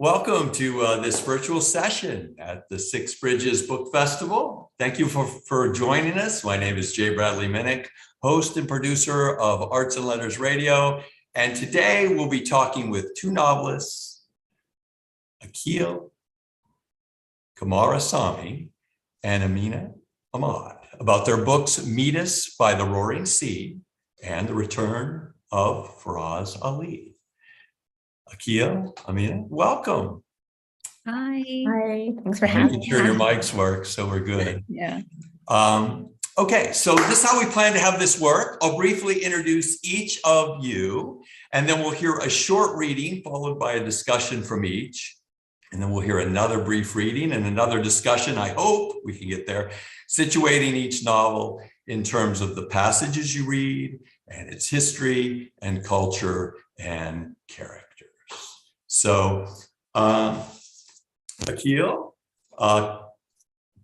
Welcome to this virtual session at the Six Bridges Book Festival. Thank you for joining us. My name is Jay Bradley Minnick, host and producer of Arts and Letters Radio. And today we'll be talking with two novelists, Akil Kumarasamy and Aamina Ahmad, about their books Meet Us by the Roaring Sea and The Return of Faraz Ali. Akil, Aamina, welcome. Hi. Hi. Thanks for having me. Making sure your mics work, so we're good. Yeah. Okay, so this is how we plan to have this work. I'll briefly introduce each of you, and then we'll hear a short reading followed by a discussion from each. And then we'll hear another brief reading and another discussion. I hope we can get there, situating each novel in terms of the passages you read and its history and culture and character. So, Akil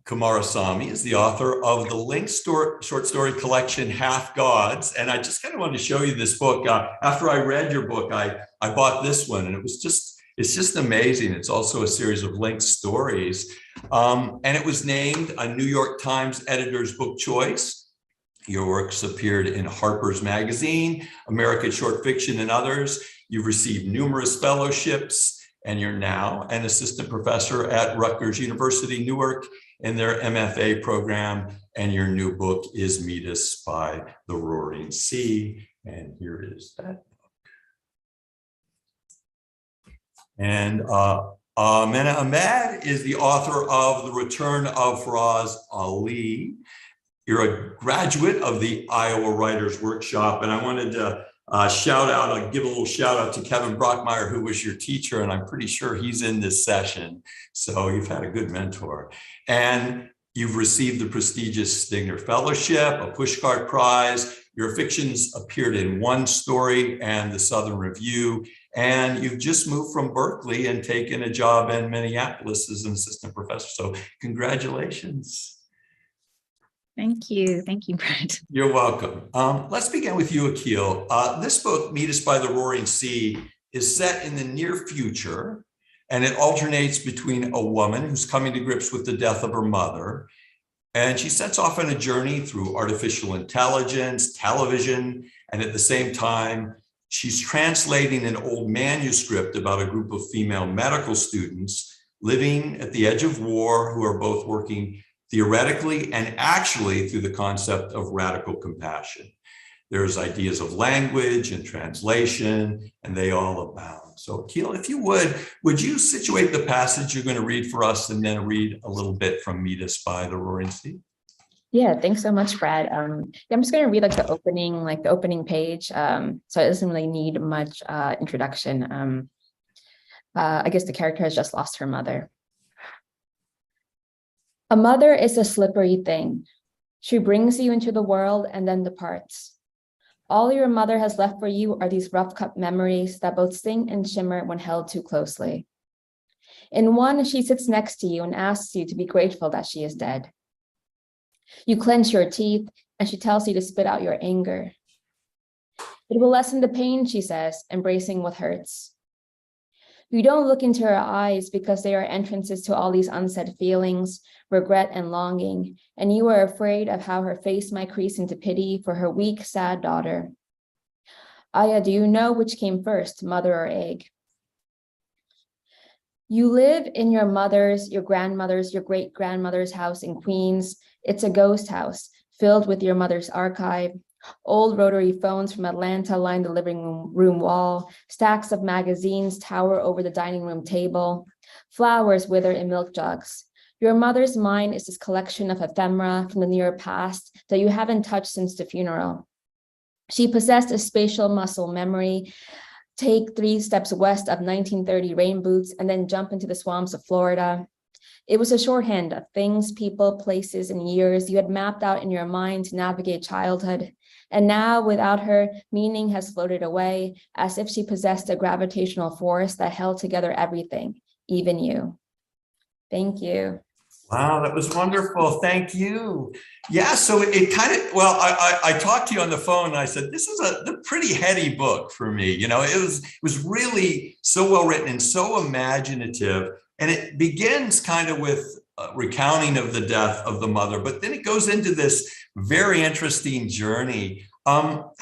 Kumarasamy is the author of the linked short story collection Half Gods, and I just kind of wanted to show you this book. After I read your book, I bought this one, and it's just amazing. It's also a series of linked stories, and it was named a New York Times Editor's Book Choice. Your works appeared in Harper's Magazine, American Short Fiction, and others. You've received numerous fellowships, and you're now an assistant professor at Rutgers University, Newark, in their MFA program. And your new book is Meet Us by the Roaring Sea. And here is that book. And Aamina Ahmad is the author of The Return of Faraz Ali. You're a graduate of the Iowa Writers Workshop, and I wanted to give a little shout out to Kevin Brockmeyer, who was your teacher, and I'm pretty sure he's in this session. So you've had a good mentor. And you've received the prestigious Stigner Fellowship, a Pushcart Prize. Your fictions appeared in One Story and the Southern Review. And you've just moved from Berkeley and taken a job in Minneapolis as an assistant professor. So congratulations. Thank you, Brad. You're welcome. Let's begin with you, Akil. This book, Meet Us by the Roaring Sea, is set in the near future, and it alternates between a woman who's coming to grips with the death of her mother, and she sets off on a journey through artificial intelligence, television, and at the same time, she's translating an old manuscript about a group of female medical students living at the edge of war who are both working theoretically and actually through the concept of radical compassion. There's ideas of language and translation, and they all abound. So Akil, if you would you situate the passage you're going to read for us and then read a little bit from Meet Us by the Roaring Sea? Yeah, thanks so much, Brad. I'm just going to read the opening page. So it doesn't really need much introduction. I guess the character has just lost her mother. A mother is a slippery thing. She brings you into the world and then departs. All your mother has left for you are these rough-cut memories that both sting and shimmer when held too closely. In one, she sits next to you and asks you to be grateful that she is dead. You clench your teeth, and she tells you to spit out your anger. It will lessen the pain, she says, embracing what hurts. You don't look into her eyes because they are entrances to all these unsaid feelings, regret and longing, and you are afraid of how her face might crease into pity for her weak, sad daughter. Aya, do you know which came first, mother or egg? You live in your mother's, your grandmother's, your great-grandmother's house in Queens. It's a ghost house filled with your mother's archive. Old rotary phones from Atlanta line the living room wall. Stacks of magazines tower over the dining room table. Flowers wither in milk jugs. Your mother's mind is this collection of ephemera from the near past that you haven't touched since the funeral. She possessed a spatial muscle memory. Take 3 steps west of 1930 rain boots and then jump into the swamps of Florida. It was a shorthand of things, people, places, and years you had mapped out in your mind to navigate childhood. And now, without her, meaning has floated away, as if she possessed a gravitational force that held together everything, even you. Thank you. Wow, that was wonderful. Thank you. Yeah, so it kind of, well, I talked to you on the phone and I said, this is a pretty heady book for me. It was really so well written and so imaginative. And it begins kind of with a recounting of the death of the mother, but then it goes into this very interesting journey. How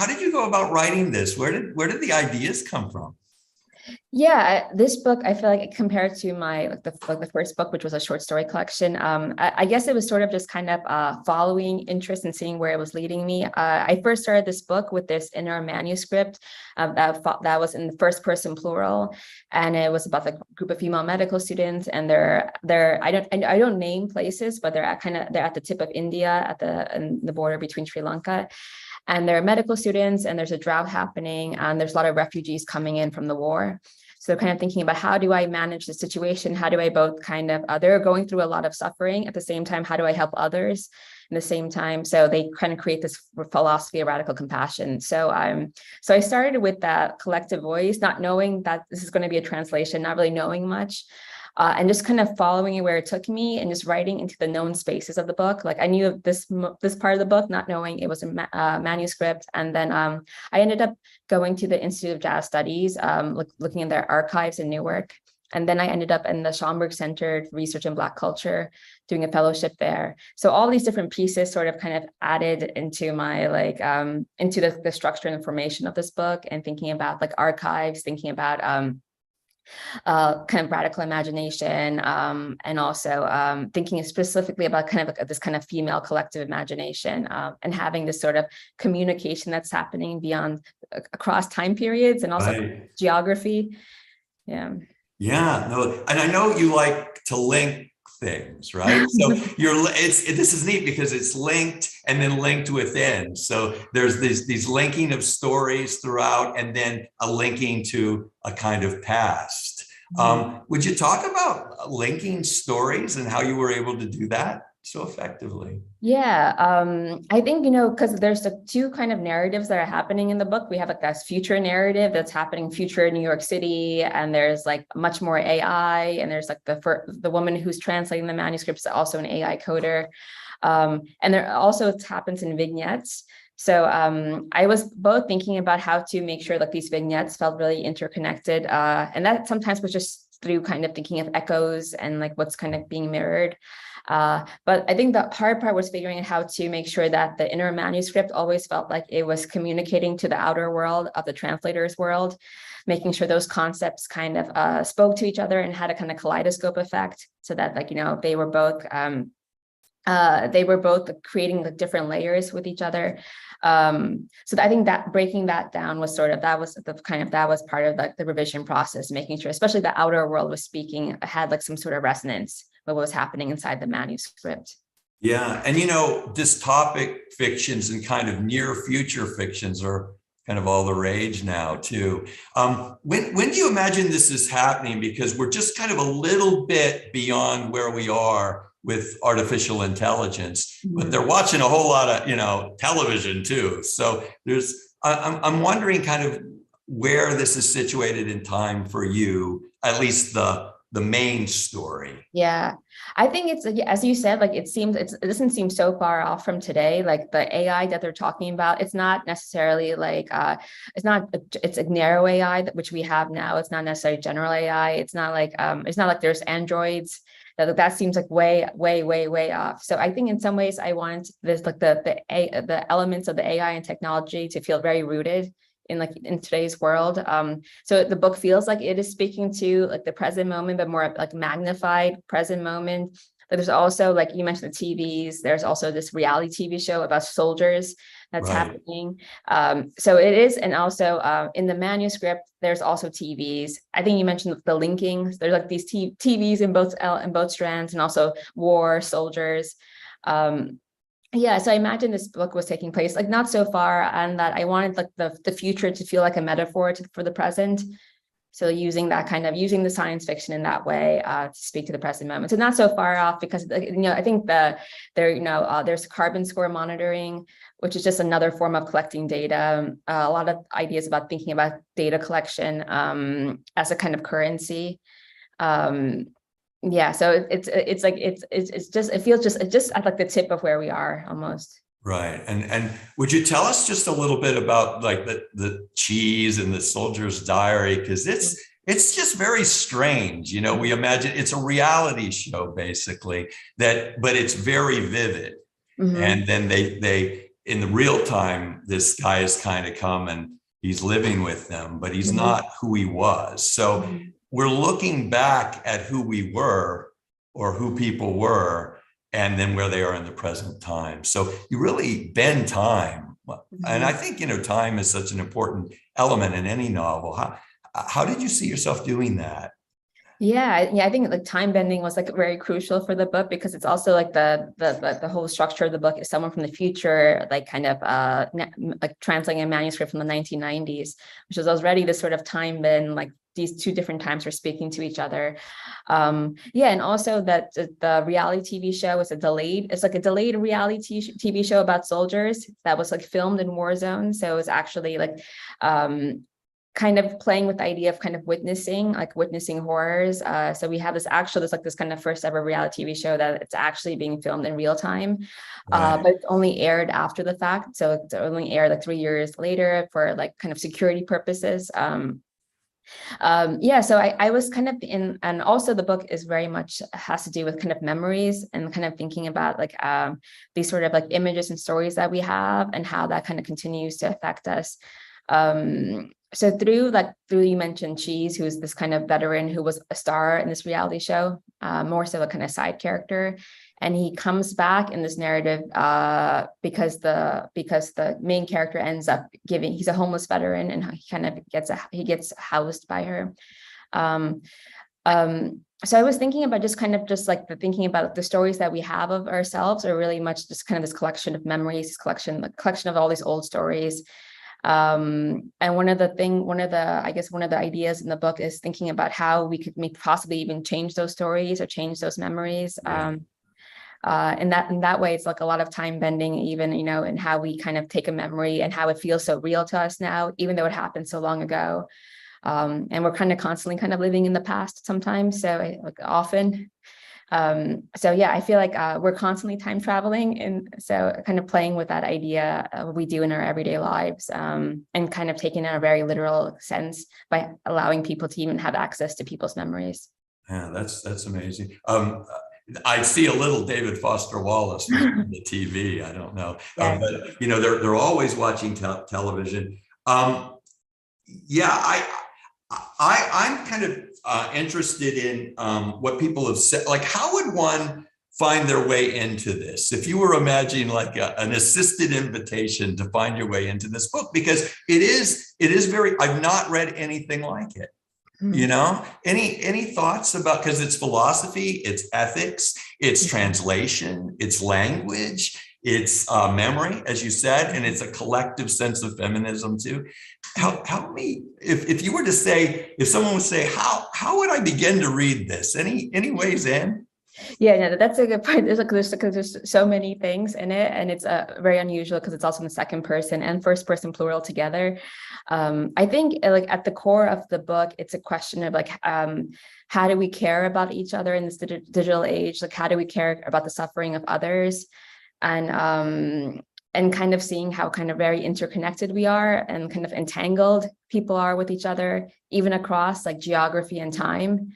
did you go about writing this? Where did the ideas come from? Yeah, this book, I feel like compared to my the first book, which was a short story collection, I guess it was sort of just kind of following interest and seeing where it was leading me. I first started this book with this inner manuscript that was in the first person plural, and it was about the group of female medical students, and they're I don't name places, but they're at the tip of India, in the border between Sri Lanka. And they're medical students, and there's a drought happening, and there's a lot of refugees coming in from the war. So they're kind of thinking about, how do I manage the situation? How do I both kind of, they're going through a lot of suffering at the same time, how do I help others at the same time? So they kind of create this philosophy of radical compassion. So I started with that collective voice, not knowing that this is going to be a translation, not really knowing much. And just kind of following it where it took me, and just writing into the known spaces of the book. Like, I knew of this part of the book, not knowing it was a manuscript. And then I ended up going to the Institute of Jazz Studies, looking in their archives in Newark. And then I ended up in the Schomburg Center for Research in Black Culture, doing a fellowship there. So all these different pieces sort of kind of added into my into the structure and information of this book, and thinking about like archives, thinking about kind of radical imagination, and also thinking specifically about kind of this kind of female collective imagination, and having this sort of communication that's happening beyond across time periods, and also Right. geography. Yeah. Yeah, no, and I know you like to link things, right? So this is neat because it's linked and then linked within. So there's these linking of stories throughout, and then a linking to a kind of past. Would you talk about linking stories and how you were able to do that so effectively? Yeah, I think, because there's the two kind of narratives that are happening in the book. We have like this future narrative that's happening future in New York City, and there's like much more AI, and there's like the woman who's translating the manuscripts, also an AI coder. And there also it happens in vignettes. So I was both thinking about how to make sure like these vignettes felt really interconnected, and that sometimes was just through kind of thinking of echoes and like what's kind of being mirrored. But I think the hard part was figuring out how to make sure that the inner manuscript always felt like it was communicating to the outer world of the translator's world, making sure those concepts kind of spoke to each other and had a kind of kaleidoscope effect, so that like, they were both creating the different layers with each other. So I think that breaking that down was that was part of the revision process, making sure, especially the outer world was speaking, had like some sort of resonance with what was happening inside the manuscript. Yeah, and dystopic fictions and kind of near future fictions are kind of all the rage now too. When do you imagine this is happening? Because we're just kind of a little bit beyond where we are with artificial intelligence, but they're watching a whole lot of television too. So I'm wondering kind of where this is situated in time for you, at least the main story. Yeah, I think it's, as you said, like it doesn't seem so far off from today. Like the AI that they're talking about, it's not necessarily like it's a narrow AI which we have now. It's not necessarily general AI. It's not like there's androids. That seems like way off. So I think in some ways I want this, like the elements of the AI and technology to feel very rooted in today's world. So the book feels like it is speaking to like the present moment, but more like magnified present moment. But there's also, like you mentioned, the TVs. There's also this reality TV show about soldiers that's happening. So it is, and also in the manuscript, there's also TVs. I think you mentioned the linking. There's like these TVs in both strands, and also war, soldiers. Yeah, so I imagine this book was taking place like not so far, and that I wanted like the future to feel like a metaphor for the present. So using the science fiction in that way to speak to the present moment. So not so far off, because I think there's carbon score monitoring, which is just another form of collecting data. A lot of ideas about thinking about data collection as a kind of currency. Yeah, so it's like it's just it feels just at like the tip of where we are almost. Right. And would you tell us just a little bit about like the cheese and the soldier's diary? Because it's just very strange. You know, we imagine it's a reality show basically but it's very vivid. Mhm. And then they in the real time, this guy has kind of come and he's living with them, but he's Mhm. not who he was. So Mhm. we're looking back at who we were or who people were, and then where they are in the present time. So you really bend time. And I Mhm. think, time is such an important element in any novel. How did you see yourself doing that? Yeah, I think like time bending was like very crucial for the book because it's also like the whole structure of the book is someone from the future, like kind of like translating a manuscript from the 1990s, which is already this sort of time bend, like these two different times are speaking to each other. Yeah, and also that the reality TV show is it's like a delayed reality TV show about soldiers that was like filmed in war zones. So it's actually like kind of playing with the idea of kind of witnessing horrors. So we have this kind of first ever reality TV show that it's actually being filmed in real time, Right. but it's only aired after the fact. So it's only aired like 3 years later for like kind of security purposes. Yeah, so I was kind of in, and also the book is very much has to do with kind of memories and kind of thinking about like these sort of like images and stories that we have and how that kind of continues to affect us. So through you mentioned Cheese, who's this kind of veteran who was a star in this reality show, more so a kind of side character, and he comes back in this narrative because the main character ends up he's a homeless veteran and he kind of gets housed by her. So I was thinking about thinking about the stories that we have of ourselves are really much just kind of this collection of memories, this collection of all these old stories. And one of the ideas in the book is thinking about how we could possibly even change those stories or change those memories. Yeah. In that way, it's like a lot of time bending, even, and how we kind of take a memory and how it feels so real to us now, even though it happened so long ago. And we're kind of constantly kind of living in the past sometimes. So like often. So yeah, I feel like we're constantly time traveling, and so kind of playing with that idea we do in our everyday lives, and kind of taking it in a very literal sense by allowing people to even have access to people's memories. Yeah, that's amazing. I see a little David Foster Wallace on the TV. I don't know, Yes. but they're always watching television. Yeah, I'm kind of interested in what people have said. Like, how would one find their way into this? If you were imagining like an assisted invitation to find your way into this book, because it is very. I've not read anything like it. Any thoughts about, because it's philosophy, it's ethics, it's translation, it's language, it's memory, as you said, and it's a collective sense of feminism too. Help me, if you were to say, if someone would say, how would I begin to read this? Any ways in? Yeah, no, that's a good point. There's so many things in it, and it's very unusual because it's also in the second person and first person plural together. I think like at the core of the book, it's a question of like how do we care about each other in this digital age? Like how do we care about the suffering of others, and kind of seeing how kind of very interconnected we are and kind of entangled people are with each other, even across like geography and time.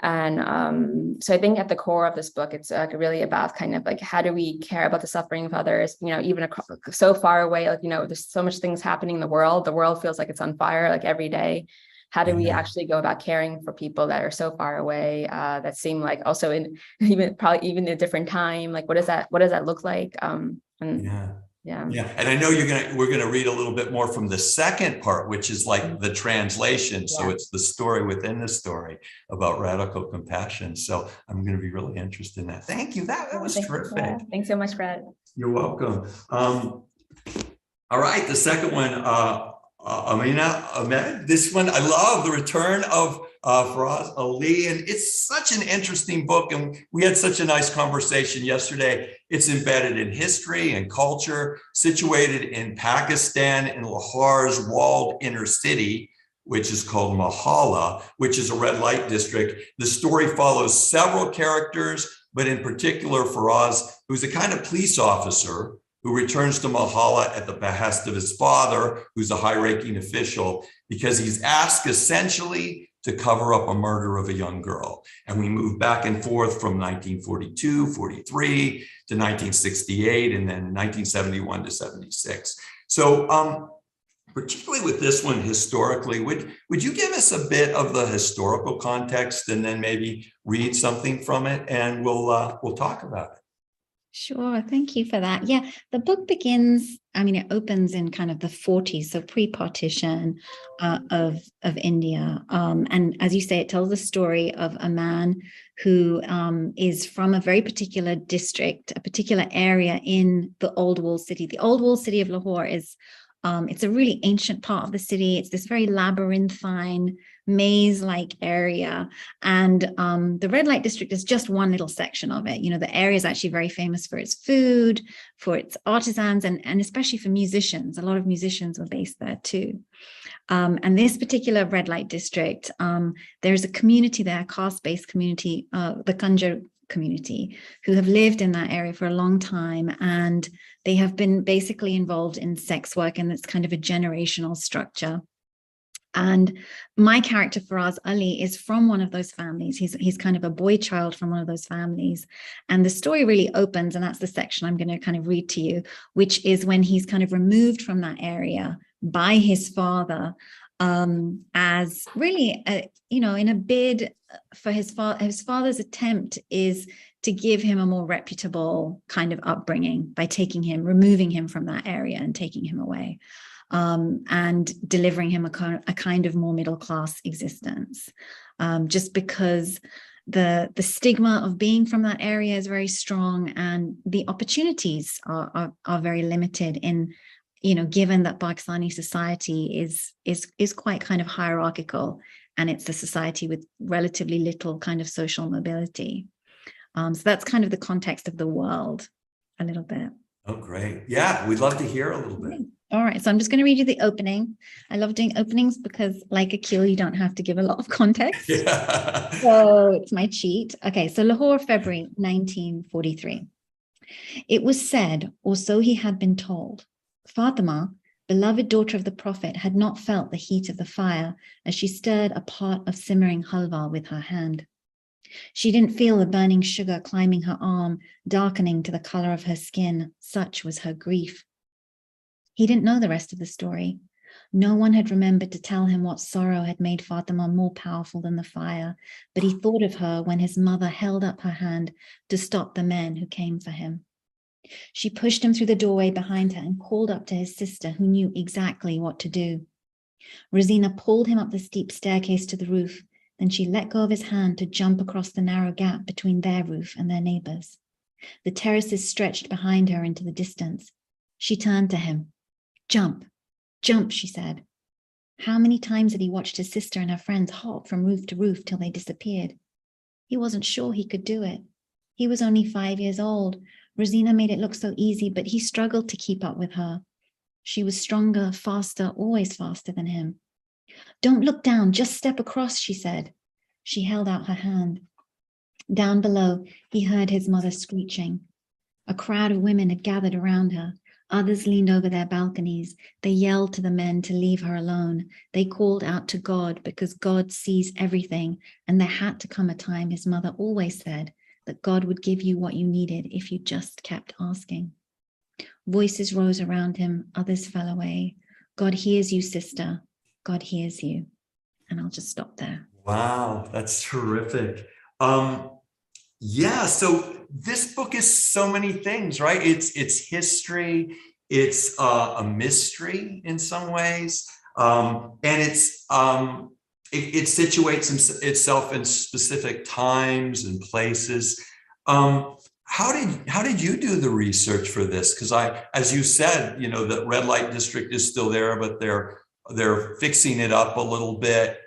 And so I think at the core of this book, it's like really about kind of like how do we care about the suffering of others, even across, so far away, like, there's so much things happening in the world feels like it's on fire like every day. How do we actually go about caring for people that are so far away, that seem like also in probably even a different time? Like what does that look like? Yeah, and I know we're gonna read a little bit more from the second part, which is like the translation. So it's the story within the story about radical compassion. So I'm gonna be really interested in that. Thank you. That was terrific. Thanks so much, Brett. You're welcome. All right, the second one, Aamina Ahmad. This one, I love, The Return of Faraz Ali, and it's such an interesting book, and we had such a nice conversation yesterday. It's embedded in history and culture, situated in Pakistan, in Lahore's walled inner city, which is called Mahalla, which is a red light district. The story follows several characters, but in particular Faraz, who's a kind of police officer who returns to Mahalla at the behest of his father, who's a high-ranking official, because he's asked essentially to cover up a murder of a young girl. And we move back and forth from 1942, 43 to 1968, and then 1971 to 76. So particularly with this one historically, would you give us a bit of the historical context and then maybe read something from it, and we'll talk about it. Sure, thank you for that. Yeah, the book begins, I mean, it opens in kind of the 40s, so pre-partition of India. And as you say, it tells the story of a man who is from a very particular district, a particular area in the old walled city. The old walled city of Lahore is, it's a really ancient part of the city. It's this very labyrinthine, maze-like area. And the red light district is just one little section of it. You know, the area is actually very famous for its food, for its artisans, and especially for musicians. A lot of musicians were based there too. And this particular red light district, there's a community there, a caste-based community, the Kanjar community, who have lived in that area for a long time, and they have been basically involved in sex work, and it's kind of a generational structure. And my character Faraz Ali is from one of those families. He's kind of a boy child from one of those families, and the story really opens, and that's the section I'm going to kind of read to you, which is when he's kind of removed from that area by his father, as really you know, in a bid for his father's attempt is to give him a more reputable kind of upbringing by removing him from that area and taking him away, and delivering him a kind of more middle-class existence, just because the stigma of being from that area is very strong, and the opportunities are very limited in, you know, given that Pakistani society is quite kind of hierarchical, and it's a society with relatively little kind of social mobility. So that's kind of the context of the world a little bit. Oh, great. Yeah, we'd love to hear a little bit. All right, so I'm just going to read you the opening. I love doing openings because, like Akil, you don't have to give a lot of context. Yeah. So it's my cheat. Okay, so Lahore, February 1943. It was said, or so he had been told, Fatima, beloved daughter of the Prophet, had not felt the heat of the fire as she stirred a pot of simmering halwa with her hand. She didn't feel the burning sugar climbing her arm, darkening to the color of her skin. Such was her grief. He didn't know the rest of the story. No one had remembered to tell him what sorrow had made Fatima more powerful than the fire, but he thought of her when his mother held up her hand to stop the men who came for him. She pushed him through the doorway behind her and called up to his sister, who knew exactly what to do. Rosina pulled him up the steep staircase to the roof. Then she let go of his hand to jump across the narrow gap between their roof and their neighbors. The terraces stretched behind her into the distance. She turned to him. Jump, jump, she said. How many times had he watched his sister and her friends hop from roof to roof till they disappeared? He wasn't sure he could do it. He was only 5 years old. Rosina made it look so easy, but he struggled to keep up with her. She was stronger, faster, always faster than him. Don't look down, just step across, she said. She held out her hand. Down below, he heard his mother screeching. A crowd of women had gathered around her. Others leaned over their balconies. They yelled to the men to leave her alone. They called out to God because God sees everything, and there had to come a time, his mother always said, that God would give you what you needed if you just kept asking. Voices rose around him. Others fell away. God hears you, sister. God hears you. And I'll just stop there. Wow, that's terrific. Yeah, so this book is so many things, right? It's history, it's a mystery in some ways, and it situates itself in specific times and places. How did you do the research for this? Because as you said, you know, the red light district is still there, but they're fixing it up a little bit.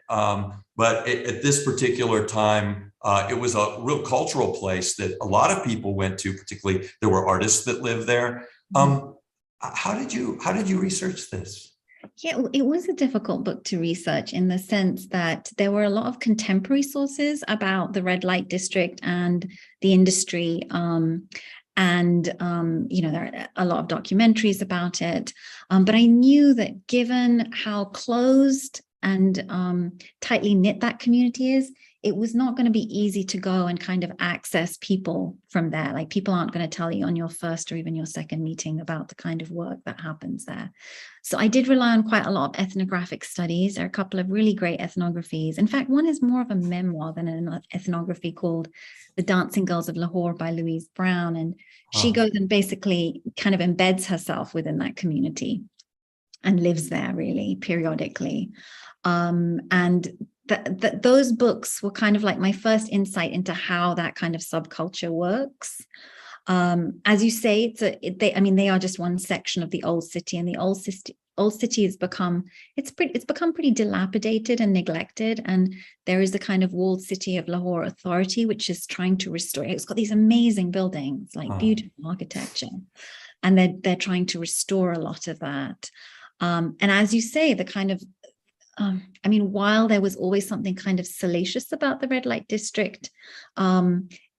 But at this particular time, it was a real cultural place that a lot of people went to. Particularly, there were artists that lived there. How did you research this? Yeah, it was a difficult book to research in the sense that there were a lot of contemporary sources about the red light district and the industry. There are a lot of documentaries about it. But I knew that given how closed and tightly knit that community is, it was not going to be easy to go and kind of access people from there. Like, people aren't going to tell you on your first or even your second meeting about the kind of work that happens there. So I did rely on quite a lot of ethnographic studies. There are a couple of really great ethnographies. In fact, one is more of a memoir than an ethnography, called The Dancing Girls of Lahore by Louise Brown. And she goes and basically kind of embeds herself within that community and lives there really periodically. Those books were kind of like my first insight into how that kind of subculture works. As you say, they are just one section of the old city, and the old city has become pretty dilapidated and neglected. And there is the kind of walled city of Lahore Authority, which is trying to restore. It's got these amazing buildings, like beautiful architecture, and they're trying to restore a lot of that. And as you say, the kind of while there was always something kind of salacious about the red light district,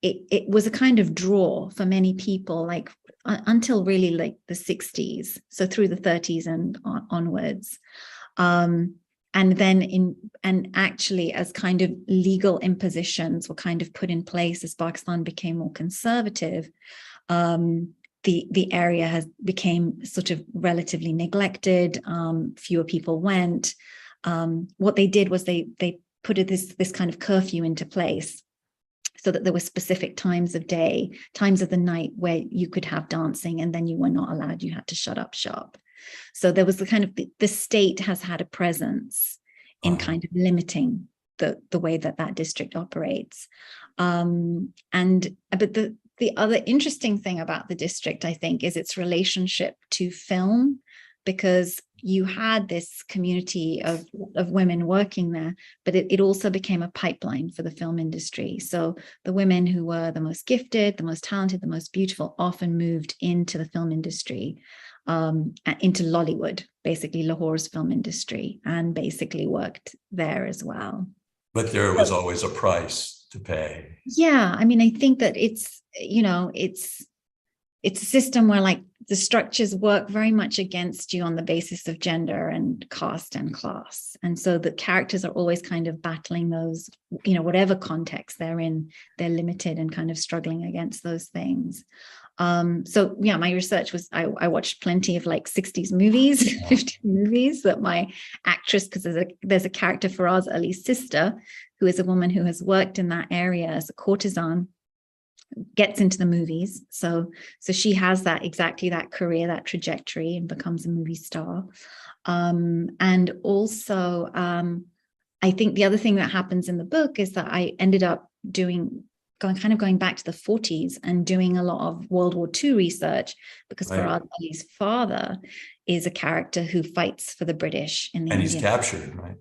it was a kind of draw for many people, like until really like the 60s, so through the 30s and onwards. And actually, as kind of legal impositions were kind of put in place as Pakistan became more conservative, the area became sort of relatively neglected. Fewer people went. What they did was they put this kind of curfew into place, so that there were specific times of the night where you could have dancing, and then you were not allowed. You had to shut up shop. So there was the kind of the state has had a presence in kind of limiting the way that district operates. But the other interesting thing about the district, I think, is its relationship to film, because you had this community of women working there, but it also became a pipeline for the film industry. So the women who were the most gifted, the most talented, the most beautiful often moved into the film industry, into Lollywood, basically Lahore's film industry, and basically worked there as well. But there was always a price to pay. Yeah, I think that it's a system where, like, the structures work very much against you on the basis of gender and caste and class. And so the characters are always kind of battling those, whatever context they're in, they're limited and kind of struggling against those things. So yeah, my research was, I watched plenty of like 60s movies, 50 movies that my actress, because there's a character, Faraz Ali's sister, who is a woman who has worked in that area as a courtesan, gets into the movies. So she has exactly that career, that trajectory, and becomes a movie star. And also, I think the other thing that happens in the book is that I ended up going back to the 40s and doing a lot of World War II research, because Faraz Ali's father is a character who fights for the British in the and he's captured, right?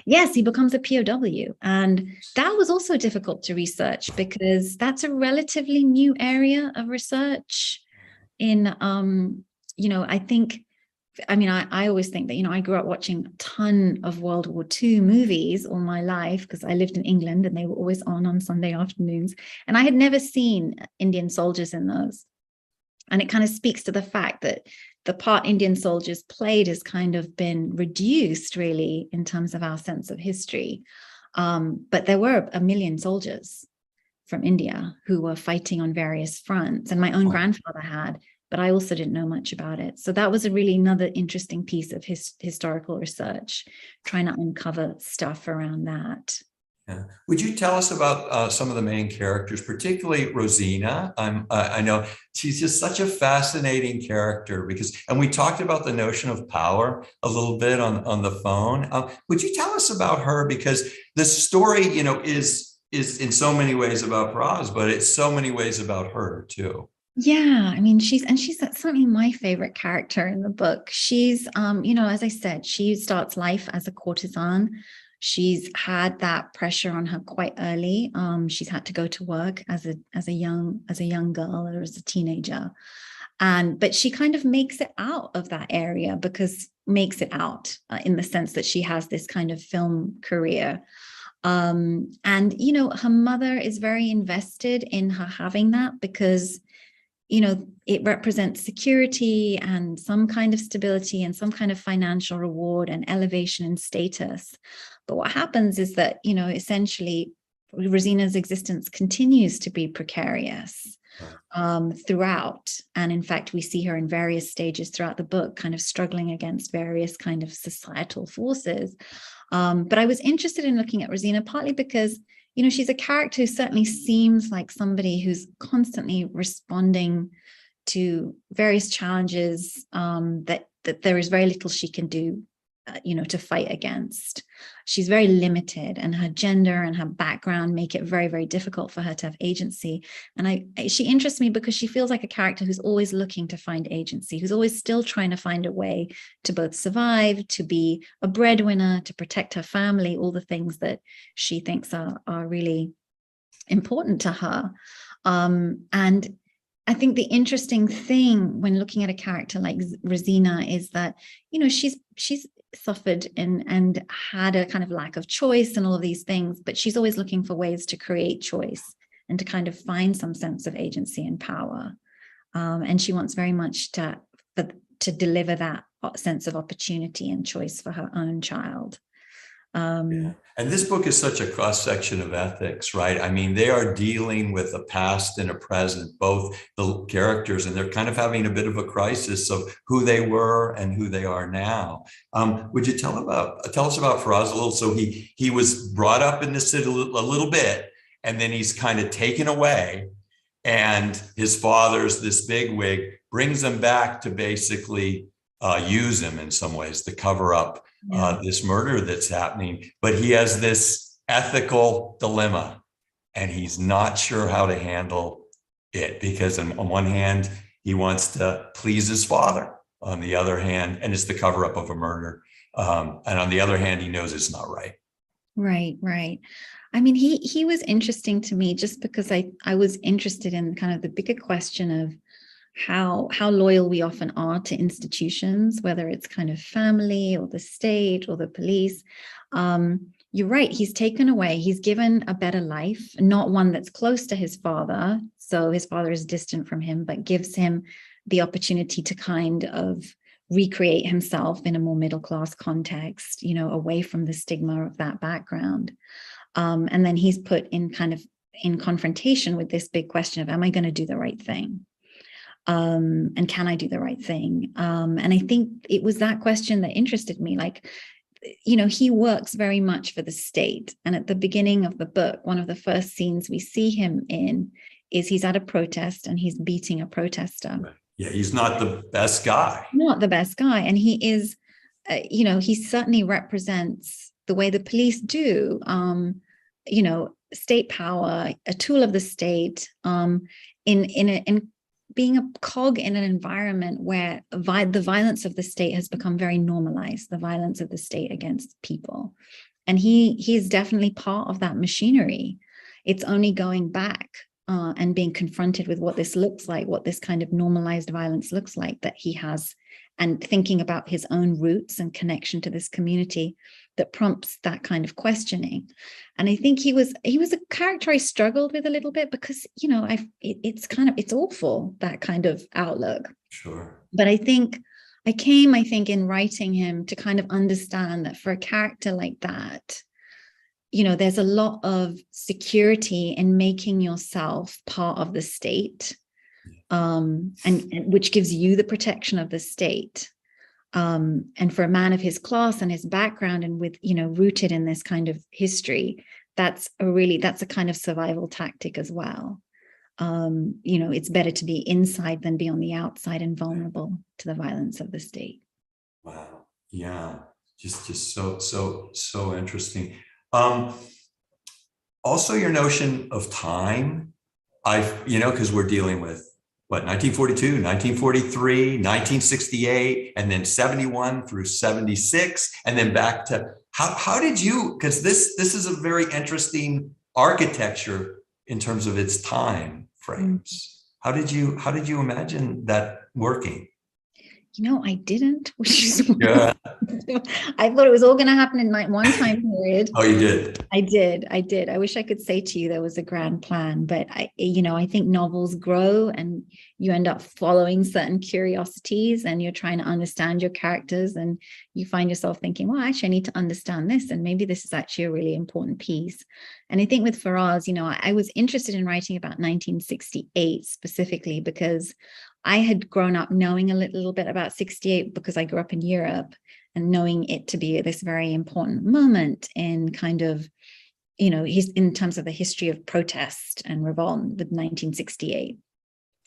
Yes, he becomes a POW. And that was also difficult to research, because that's a relatively new area of research in, I think, I always think that, I grew up watching a ton of World War II movies all my life, because I lived in England and they were always on Sunday afternoons. And I had never seen Indian soldiers in those. And it kind of speaks to the fact that the part Indian soldiers played has kind of been reduced, really, in terms of our sense of history. But there were 1 million soldiers from India who were fighting on various fronts. And my own grandfather had, but I also didn't know much about it. So that was another interesting piece of historical research, trying to uncover stuff around that. Yeah. Would you tell us about some of the main characters, particularly Rosina? I know she's just such a fascinating character, and we talked about the notion of power a little bit on the phone. Would you tell us about her? Because the story, is in so many ways about Faraz, but it's so many ways about her too. Yeah, she's certainly my favorite character in the book. She's, as I said, she starts life as a courtesan. She's had that pressure on her quite early. She's had to go to work as a young girl or as a teenager. But she kind of makes it out of that area in the sense that she has this kind of film career. And, you know, her mother is very invested in her having that because, you know, it represents security and some kind of stability and some kind of financial reward and elevation in status. But what happens is that, you know, essentially Rosina's existence continues to be precarious throughout. And in fact, we see her in various stages throughout the book, kind of struggling against various kind of societal forces. But I was interested in looking at Rosina partly because, you know, she's a character who certainly seems like somebody who's constantly responding to various challenges that there is very little she can do, you know, to fight against. She's very limited, and her gender and her background make it very, very difficult for her to have agency. And she interests me because she feels like a character who's always looking to find agency, who's always still trying to find a way to both survive, to be a breadwinner, to protect her family, all the things that she thinks are really important to her. And I think the interesting thing when looking at a character like Rosina is that, you know, she's suffered and had a kind of lack of choice and all of these things, but she's always looking for ways to create choice and to kind of find some sense of agency and power. And she wants very much to deliver that sense of opportunity and choice for her own child. Yeah. And this book is such a cross-section of ethics, right? I mean, they are dealing with a past and a present, both the characters, and they're kind of having a bit of a crisis of who they were and who they are now. Would you tell us about Faraz a little? So he was brought up in the city a little bit, and then he's kind of taken away, and his father's this bigwig brings him back to basically use him in some ways to cover up this murder that's happening. But he has this ethical dilemma, and he's not sure how to handle it because on one hand, he wants to please his father. On the other hand, and it's the cover up of a murder. And on the other hand, he knows it's not right. Right. I mean, he was interesting to me just because I was interested in kind of the bigger question of how loyal we often are to institutions, whether it's kind of family or the state or the police. You're right, he's taken away, he's given a better life, not one that's close to his father. So his father is distant from him, but gives him the opportunity to kind of recreate himself in a more middle-class context, you know, away from the stigma of that background. And then he's put in kind of in confrontation with this big question of, am I going to do the right thing? And can I do the right thing? And I think it was that question that interested me. Like, you know, he works very much for the state. And at the beginning of the book, one of the first scenes we see him in is he's at a protest and he's beating a protester. Yeah, he's not the best guy. Not the best guy. And he is, you know, he certainly represents the way the police do, you know, state power, a tool of the state, in being a cog in an environment where the violence of the state has become very normalized, the violence of the state against people. And he is definitely part of that machinery. It's only going back and being confronted with what this looks like, what this kind of normalized violence looks like that he has, and thinking about his own roots and connection to this community that prompts that kind of questioning. And I think he was a character I struggled with a little bit because, you know, it's awful, that kind of outlook. Sure. But I think in writing him to kind of understand that for a character like that, you know, there's a lot of security in making yourself part of the state, and which gives you the protection of the state. And for a man of his class and his background, and with, you know, rooted in this kind of history, that's a kind of survival tactic as well. You know, it's better to be inside than be on the outside and vulnerable to the violence of the state. Wow. Yeah. Just so interesting. Also your notion of time, because we're dealing with 1942, 1943, 1968, and then 71 through 76, and then back to how did you, because this is a very interesting architecture in terms of its time frames. how did you imagine that working? I didn't, which is Yeah. I thought it was all going to happen in like one time period. Oh, you did. I did. I wish I could say to you there was a grand plan, but I think novels grow and you end up following certain curiosities and you're trying to understand your characters and you find yourself thinking, well, actually, I need to understand this. And maybe this is actually a really important piece. And I think with Faraz, I was interested in writing about 1968 specifically because I had grown up knowing a little bit about 68 because I grew up in Europe and knowing it to be this very important moment in kind of, in terms of the history of protest and revolt with 1968.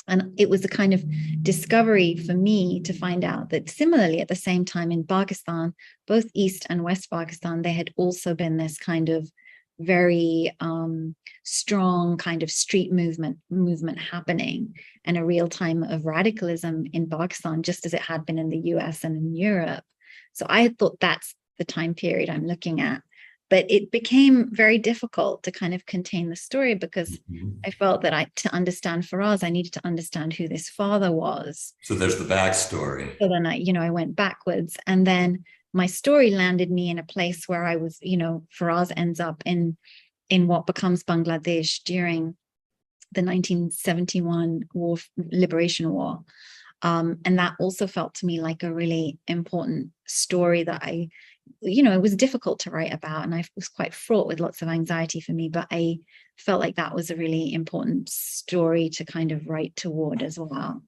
And it was a kind of discovery for me to find out that similarly at the same time in Pakistan, both East and West Pakistan, there had also been this kind of very strong kind of street movement happening and a real time of radicalism in Pakistan, just as it had been in the US and in Europe. So I thought that's the time period I'm looking at. But it became very difficult to kind of contain the story because I felt that to understand Faraz, I needed to understand who this father was. So there's the backstory. So then I went backwards. And then my story landed me in a place where I was, Faraz ends up in what becomes Bangladesh during the 1971 liberation war. And that also felt to me like a really important story that it was difficult to write about. And I was quite fraught with lots of anxiety for me, but I felt like that was a really important story to kind of write toward as well.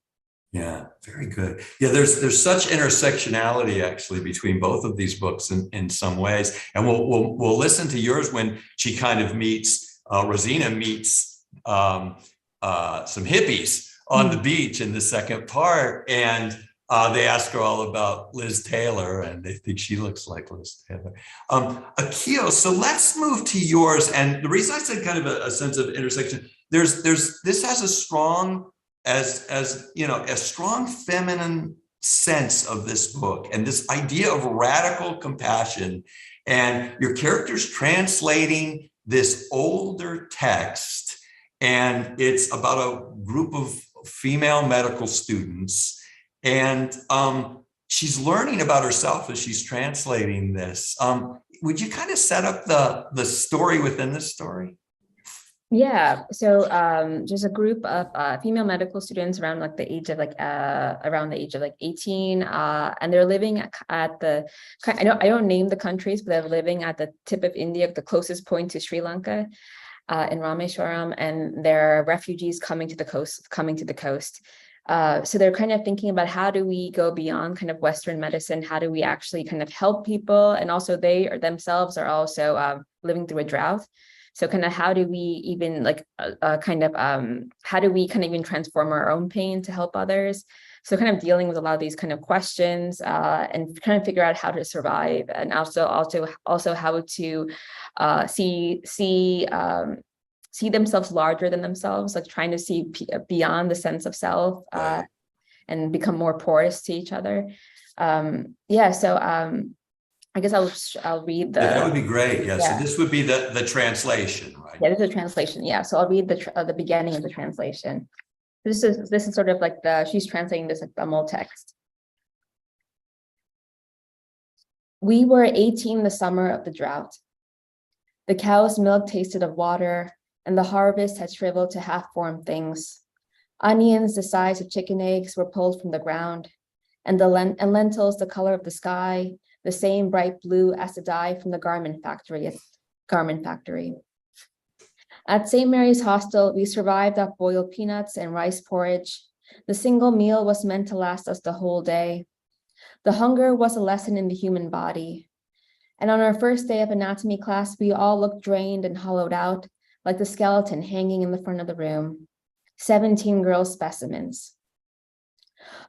Yeah, very good. Yeah, there's such intersectionality actually between both of these books in some ways. And we'll listen to yours when she kind of meets, Rosina meets some hippies on the beach in the second part. And they ask her all about Liz Taylor and they think she looks like Liz Taylor. Akil, so let's move to yours. And the reason I said kind of a sense of intersection, this has a strong, a strong feminine sense of this book and this idea of radical compassion and your characters translating this older text. And it's about a group of female medical students. And she's learning about herself as she's translating this. Would you kind of set up the story within this story? Yeah, so there's a group of female medical students around like the age of around the age of 18, and they're living at the, I don't name the countries, but they're living at the tip of India, the closest point to Sri Lanka, in Rameshwaram, and they're refugees coming to the coast. So they're kind of thinking about how do we go beyond kind of Western medicine? How do we actually kind of help people? And also they themselves are also living through a drought. So kind of how do we even how do we kind of even transform our own pain to help others? So kind of dealing with a lot of these kind of questions and kind of figure out how to survive and also how to see themselves larger than themselves, like trying to see beyond the sense of self and become more porous to each other. I guess I'll read the. Yeah, that would be great. Yeah. So this would be the translation, right? Yeah, this is a translation. Yeah. So I'll read the beginning of the translation. This is sort of like she's translating this like Tamil text. We were 18 the summer of the drought. The cow's milk tasted of water, and the harvest had shriveled to half-formed things. Onions the size of chicken eggs were pulled from the ground, and lentils the color of the sky, the same bright blue as the dye from the garment factory. At St. Mary's Hostel, we survived off boiled peanuts and rice porridge. The single meal was meant to last us the whole day. The hunger was a lesson in the human body. And on our first day of anatomy class, we all looked drained and hollowed out, like the skeleton hanging in the front of the room. 17 girl specimens.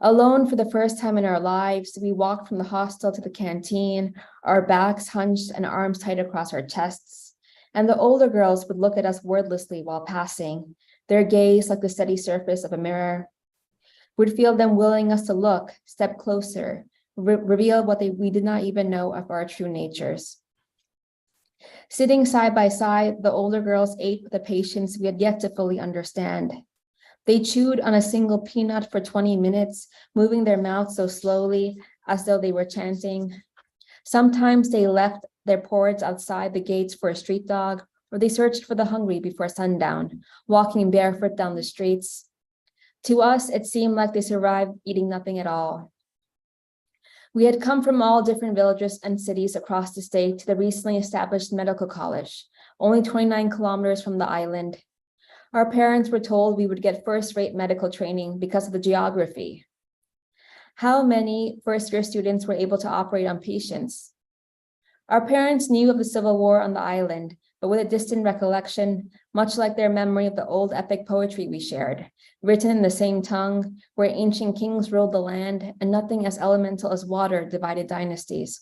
Alone for the first time in our lives, we walked from the hostel to the canteen, our backs hunched and arms tight across our chests. And the older girls would look at us wordlessly while passing, their gaze like the steady surface of a mirror. We'd feel them willing us to look, step closer, reveal what we did not even know of our true natures. Sitting side by side, the older girls ate with a patience we had yet to fully understand. They chewed on a single peanut for 20 minutes, moving their mouths so slowly as though they were chanting. Sometimes they left their porridge outside the gates for a street dog, or they searched for the hungry before sundown, walking barefoot down the streets. To us, it seemed like they survived eating nothing at all. We had come from all different villages and cities across the state to the recently established medical college, only 29 kilometers from the island. Our parents were told we would get first-rate medical training because of the geography. How many first-year students were able to operate on patients? Our parents knew of the Civil War on the island, but with a distant recollection, much like their memory of the old epic poetry we shared, written in the same tongue, where ancient kings ruled the land and nothing as elemental as water divided dynasties.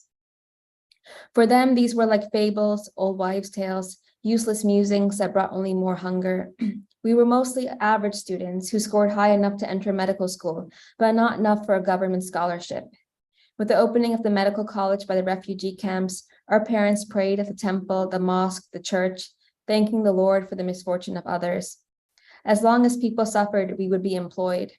For them, these were like fables, old wives' tales, useless musings that brought only more hunger. We were mostly average students who scored high enough to enter medical school, but not enough for a government scholarship. With the opening of the medical college by the refugee camps, our parents prayed at the temple, the mosque, the church, thanking the Lord for the misfortune of others. As long as people suffered, we would be employed.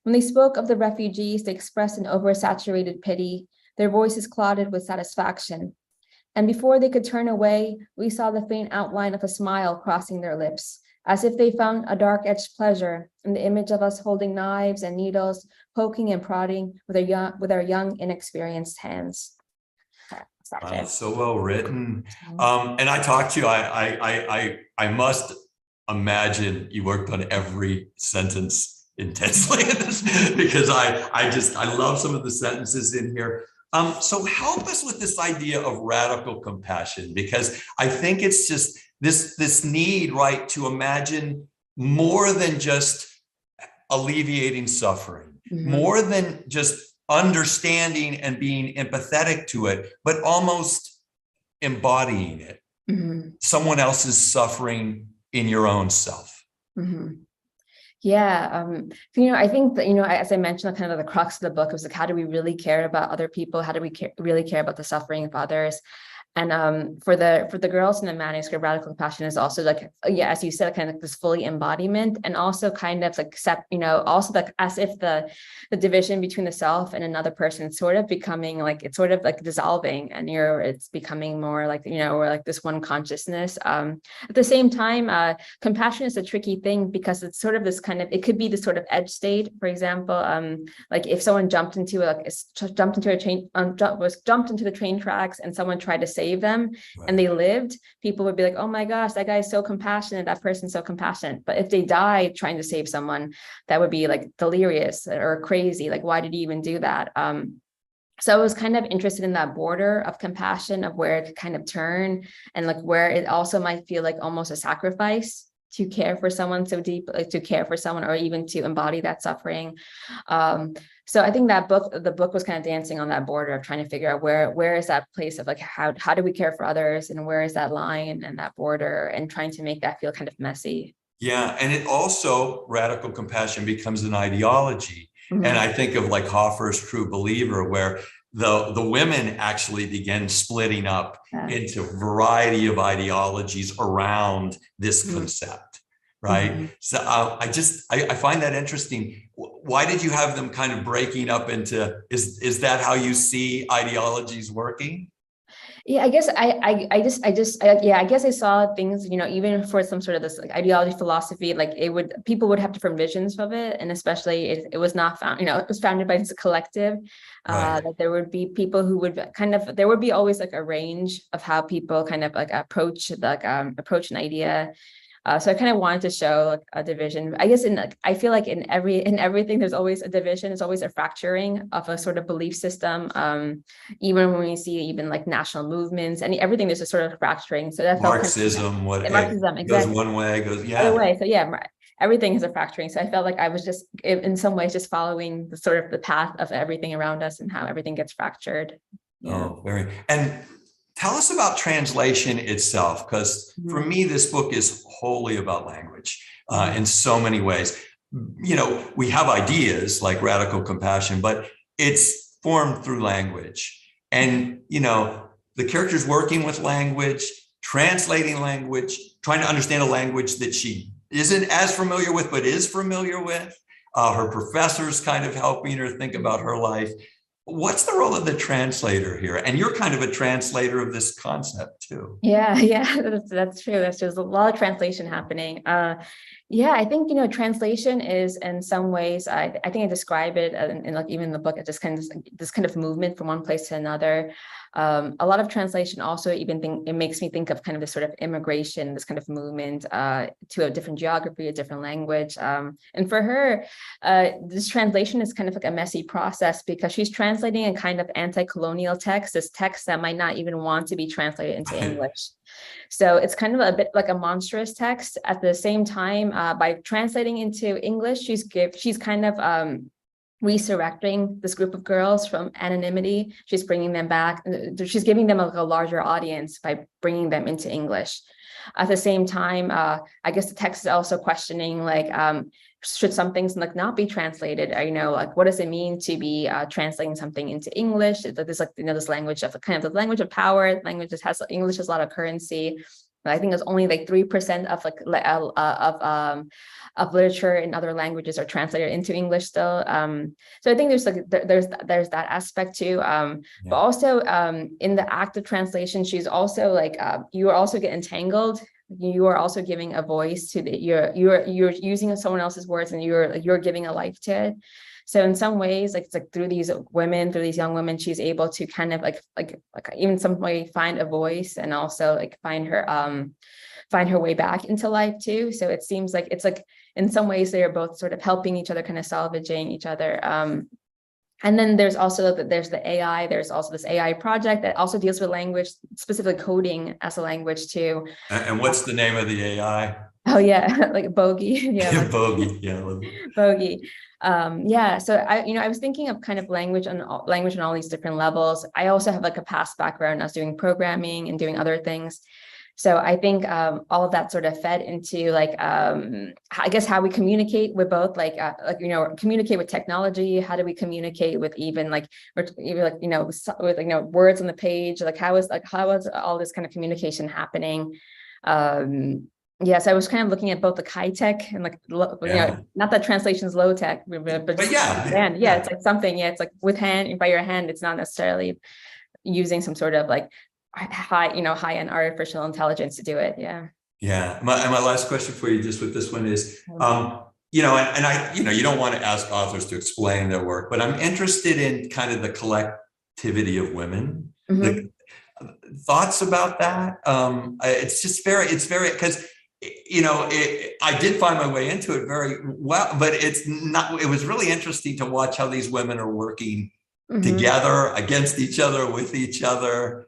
When they spoke of the refugees, they expressed an oversaturated pity, their voices clouded with satisfaction. And before they could turn away, we saw the faint outline of a smile crossing their lips, as if they found a dark-edged pleasure in the image of us holding knives and needles, poking and prodding with our young, inexperienced hands. Wow, so well written. And I talked to you, I must imagine you worked on every sentence intensely because I love some of the sentences in here. So help us with this idea of radical compassion, because I think it's just this need, right, to imagine more than just alleviating suffering, more than just understanding and being empathetic to it, but almost embodying it. Someone else's suffering in your own self. Yeah, I think that, as I mentioned, kind of the crux of the book was like, how do we really care about other people? How do we really care about the suffering of others? And for the girls in the manuscript, radical compassion is also like, as you said, kind of like this fully embodiment, and also kind of like, also like as if the division between the self and another person is sort of becoming like, it's sort of like dissolving, and it's becoming more like, or like this one consciousness. At the same time, compassion is a tricky thing because it's sort of this kind of, it could be this sort of edge state. For example, like if someone jumped into the train tracks and someone tried to save them, right, and they lived, people would be like, oh my gosh, that guy is so compassionate, that person's so compassionate. But if they died trying to save someone, that would be like delirious or crazy. Like, why did he even do that? So I was kind of interested in that border of compassion, of where it could kind of turn, and like where it also might feel like almost a sacrifice to care for someone so deep, like to care for someone, or even to embody that suffering. So I think the book was kind of dancing on that border of trying to figure out where is that place of like, how do we care for others, and where is that line and that border, and trying to make that feel kind of messy. Yeah, and it also, radical compassion becomes an ideology. And I think of like Hoffer's True Believer, where the women actually begin splitting up into a variety of ideologies around this concept, right? So I find that interesting. Why did you have them kind of breaking up into, is that how you see ideologies working? Yeah, I guess I guess I saw things, even for some sort of this like ideology, philosophy, like people would have different visions of it. And especially it was not found, it was founded by this collective, right, that there would be people who would there would be always like a range of how people kind of like approach an idea. So I kind of wanted to show like a division. I guess I feel like in everything, there's always a division. There's always a fracturing of a sort of belief system. Even when we see even like national movements and everything, there's a sort of fracturing. So that Marxism, Marxism exactly. Goes one way, goes other way. So yeah, everything is a fracturing. So I felt like I was just in some ways just following the sort of the path of everything around us and how everything gets fractured. Yeah. Oh, very. And tell us about translation itself, because for me, this book is wholly about language in so many ways. We have ideas like radical compassion, but it's formed through language. And, the characters working with language, translating language, trying to understand a language that she isn't as familiar with, but is familiar with. Her professor's kind of helping her think about her life. What's the role of the translator here? And you're kind of a translator of this concept too. Yeah, that's true. There's a lot of translation happening. Yeah, I think, translation is in some ways, I think I describe it in like even in the book, it's just kind of this kind of movement from one place to another. A lot of translation also it makes me think of kind of this sort of immigration, this kind of movement to a different geography, a different language. And for her, this translation is kind of like a messy process because she's translating a kind of anti-colonial text, this text that might not even want to be translated into English. So it's kind of a bit like a monstrous text. At the same time, by translating into English, she's kind of resurrecting this group of girls from anonymity. She's bringing them back. She's giving them a larger audience by bringing them into English. At the same time, I guess the text is also questioning like, should some things like not be translated? Or, like what does it mean to be translating something into English? There's like, this language of kind of the language of power, language that has English has a lot of currency. But I think there's only like 3% of like of literature in other languages are translated into English still. So I think there's that aspect too. But also in the act of translation, she's also like you are also get entangled. You are also giving a voice to you're using someone else's words and you're giving a life to it. So in some ways, like it's like through these young women, she's able to kind of like even some way find a voice and also like find her way back into life too. So it seems like it's like in some ways they are both sort of helping each other, kind of salvaging each other. And then there's the AI. There's also this AI project that also deals with language, specifically coding as a language too. And what's the name of the AI? Oh yeah, like Bogey. Yeah, like, Bogey. Yeah, Bogey. Yeah. So I was thinking of kind of language on all these different levels. I also have like a past background. I was doing programming and doing other things. So I think all of that sort of fed into like I guess how we communicate with both communicate with technology. How do we communicate with even with words on the page? Like how is all this kind of communication happening? Yes, I was kind of looking at both the high tech and not that translation is low tech, but it's like something. Yeah, it's like with hand by your hand. It's not necessarily using some sort of like high-end artificial intelligence to do it. Yeah. My last question for you just with this one is you don't want to ask authors to explain their work, but I'm interested in kind of the collectivity of women. Mm-hmm. Thoughts about that? It's very because I did find my way into it very well, but it was really interesting to watch how these women are working together, against each other, with each other.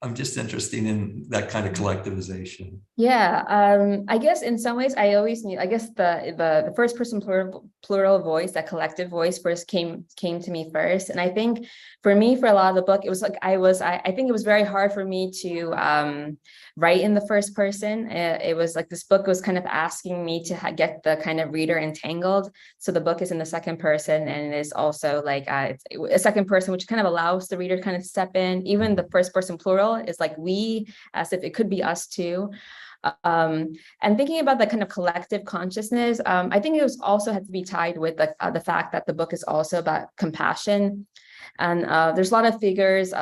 I'm just interested in that kind of collectivization. Yeah, I guess in some ways I always knew. I guess the first person plural voice, that collective voice, first came to me first, and I think for me, for a lot of the book, it was like I think it was very hard for me to write in the first person. It was like this book was kind of asking me to get the kind of reader entangled. So the book is in the second person, and it is also like it's a second person, which kind of allows the reader to kind of step in. Even the first person plural is like we, as if it could be us too. And thinking about that kind of collective consciousness, I think it was also had to be tied with the fact that the book is also about compassion. And there's a lot of figures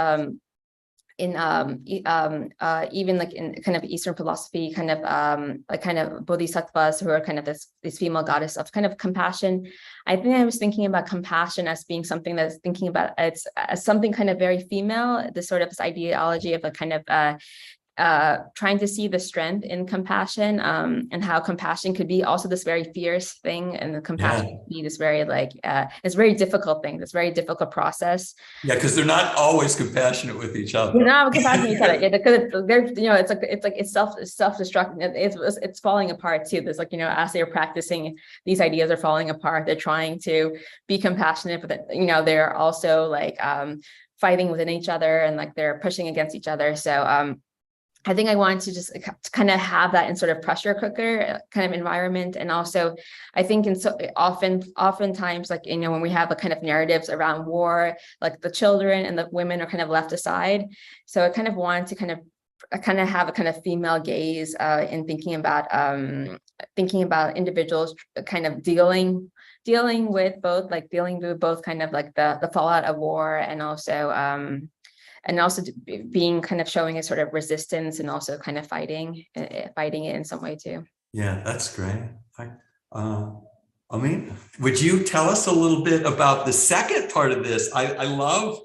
in even like in kind of Eastern philosophy, kind of bodhisattvas who are kind of this female goddess of kind of compassion. I think I was thinking about compassion as being something that's thinking about it's as something kind of very female, this ideology of a kind of trying to see the strength in compassion, and how compassion could be also this very fierce thing, and the compassion could be this very it's very difficult thing, this very difficult process. Yeah, because they're not always compassionate with each other. They're not compassionate with each other. Yeah, because it's self-destructing. It's falling apart too. There's as they're practicing, these ideas are falling apart. They're trying to be compassionate, but they're also fighting within each other, and they're pushing against each other. So I think I wanted to just kind of have that in sort of pressure cooker kind of environment. And also I think oftentimes when we have kind of narratives around war, like the children and the women are kind of left aside. So I kind of wanted to kind of kind of have a kind of female gaze in thinking about individuals kind of dealing with both kind of like the fallout of war, and also being kind of showing a sort of resistance, and also kind of fighting it in some way too. Yeah, that's great. I mean, would you tell us a little bit about the second part of this? I love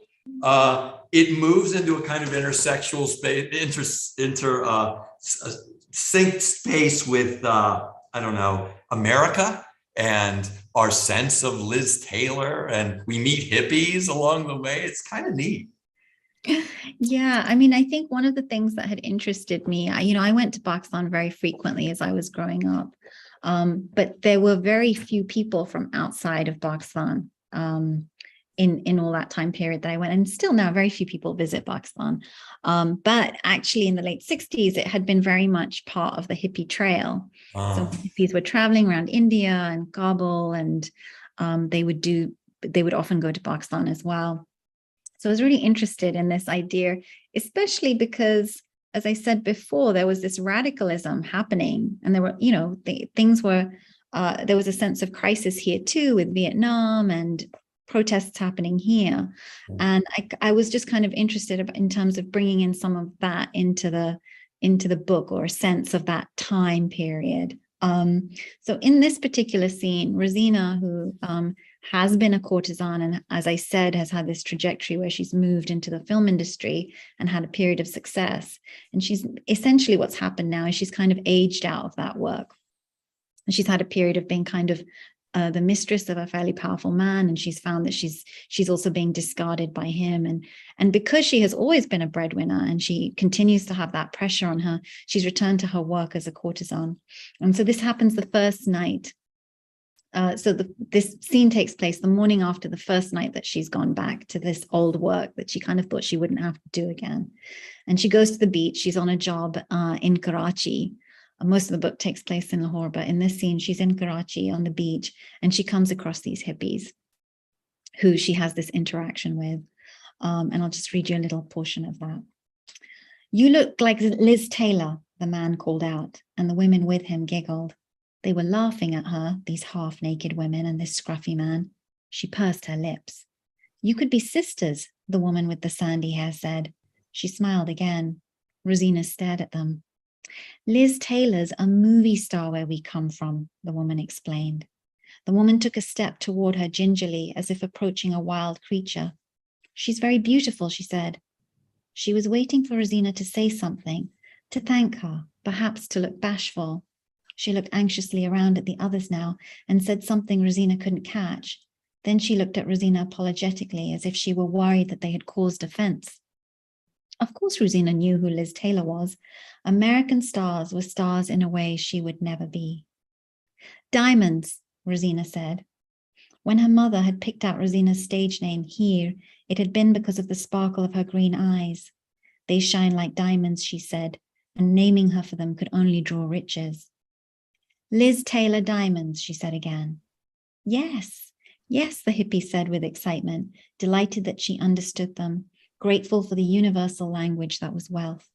it moves into a kind of intersexual space, synced space with I don't know, America and our sense of Liz Taylor, and we meet hippies along the way. It's kind of neat. Yeah, I mean, I think one of the things that had interested me, I went to Pakistan very frequently as I was growing up, but there were very few people from outside of Pakistan in all that time period that I went, and still now very few people visit Pakistan. But actually, in the late 60s, it had been very much part of the hippie trail. So hippies were traveling around India and Kabul, and they would often go to Pakistan as well. So I was really interested in this idea, especially because, as I said before, there was this radicalism happening, and there were, there was a sense of crisis here too, with Vietnam and protests happening here. And I was just kind of interested in terms of bringing in some of that into the book, or a sense of that time period. So in this particular scene, Rosina, who has been a courtesan, and as I said, has had this trajectory where she's moved into the film industry and had a period of success. And she's essentially, what's happened now is she's kind of aged out of that work. And she's had a period of being kind of the mistress of a fairly powerful man, and she's found that she's also being discarded by him. And because she has always been a breadwinner, and she continues to have that pressure on her, she's returned to her work as a courtesan. And so this happens the first night. This scene takes place the morning after the first night that she's gone back to this old work that she kind of thought she wouldn't have to do again. And she goes to the beach. She's on a job in Karachi. Most of the book takes place in Lahore, but in this scene, she's in Karachi on the beach, and she comes across these hippies who she has this interaction with. And I'll just read you a little portion of that. "You look like Liz Taylor," the man called out, and the women with him giggled. They were laughing at her, these half-naked women and this scruffy man. She pursed her lips. "You could be sisters," the woman with the sandy hair said. She smiled again. Rosina stared at them. "Liz Taylor's a movie star where we come from," the woman explained. The woman took a step toward her gingerly, as if approaching a wild creature. "She's very beautiful," she said. She was waiting for Rosina to say something, to thank her, perhaps to look bashful. She looked anxiously around at the others now and said something Rosina couldn't catch. Then she looked at Rosina apologetically, as if she were worried that they had caused offense. Of course, Rosina knew who Liz Taylor was. American stars were stars in a way she would never be. "Diamonds," Rosina said. When her mother had picked out Rosina's stage name here, it had been because of the sparkle of her green eyes. "They shine like diamonds," she said, and naming her for them could only draw riches. "Liz Taylor Diamonds," she said again. Yes, the hippie said with excitement, delighted that she understood them, grateful for the universal language that was wealth.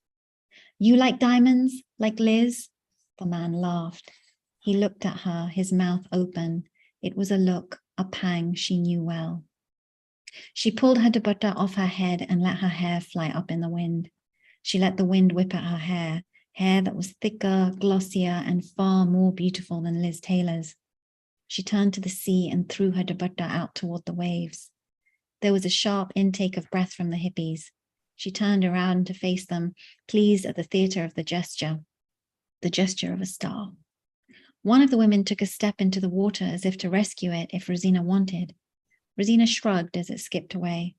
"You like diamonds, like Liz?" The man laughed. He looked at her, his mouth open. It was a look, a pang she knew well. She pulled her dupatta off her head and let her hair fly up in the wind. She let the wind whip at her hair that was thicker, glossier, and far more beautiful than Liz Taylor's. She turned to the sea and threw her dupatta out toward the waves. There was a sharp intake of breath from the hippies. She turned around to face them, pleased at the theater of the gesture of a star. One of the women took a step into the water as if to rescue it if Rosina wanted. Rosina shrugged as it skipped away.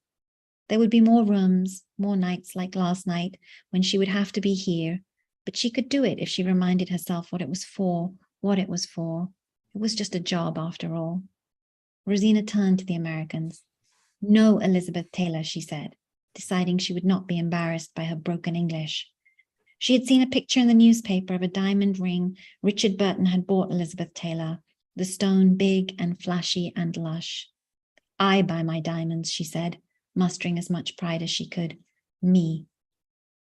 There would be more rooms, more nights like last night when she would have to be here, but she could do it if she reminded herself what it was for. It was just a job after all. Rosina turned to the Americans. "No, Elizabeth Taylor," she said, deciding she would not be embarrassed by her broken English. She had seen a picture in the newspaper of a diamond ring Richard Burton had bought Elizabeth Taylor, the stone big and flashy and lush. "I buy my diamonds," she said, mustering as much pride as she could. "Me."